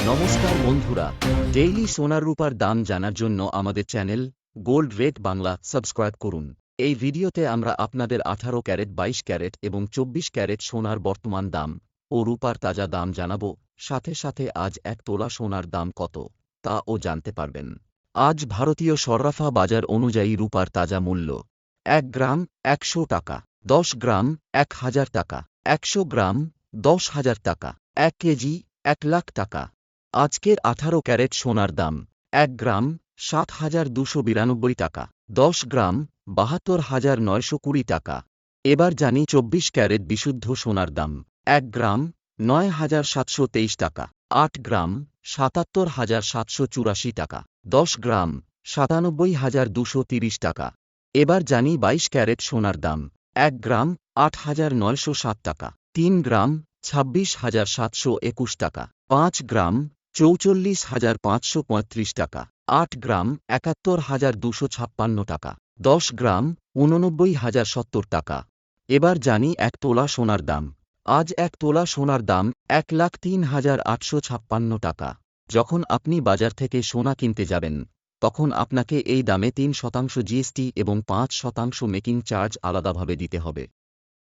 নমস্কার বন্ধুরা, ডেইলি সোনার রূপার দাম জানার জন্য আমাদের channel gold rate Bangla subscribe করুন। এই ভিডিওতে আমরা আপনাদের 18 ক্যারেট, 22 ক্যারেট এবং 24 ক্যারেট সোনার বর্তমান দাম ও রূপার তাজা দাম জানাবো। সাথে সাথে আজ 1 তোলা সোনার দাম কত তাও জানতে পারবেন। আজ ভারতীয় সর্রাফা বাজার অনুযায়ী রূপার তাজা মূল্য 1 গ্রাম 100 টাকা, 10 গ্রাম 1000 টাকা, 100 গ্রাম 10,000 টাকা, 1 কেজি 1 লাখ টাকা। আজকের 18 ক্যারেট সোনার দাম 1 গ্রাম 7,292 টাকা, 10 গ্রাম 72,920 টাকা। এবার জানি 24 ক্যারেট বিশুদ্ধ সোনার দাম 1 গ্রাম 9,723 টাকা, 8 গ্রাম 77,784 টাকা, 10 গ্রাম 97,230 টাকা। এবার জানি 22 ক্যারেট সোনার দাম 1 গ্রাম 8,907 টাকা, 3 গ্রাম 26,721 টাকা, 5 গ্রাম 44,535 টাকা, 8 গ্রাম 71,256 টাকা, 10 গ্রাম 89,070 টাকা। এবার জানি 1 তোলা সোনার দাম। আজ 1 তোলা সোনার দাম 1,03,856 টাকা। যখন আপনি বাজার থেকে সোনা কিনতে যাবেন, তখন আপনাকে এই দামে 3% জিএসটি এবং 5% মেকিং চার্জ আলাদাভাবে দিতে হবে।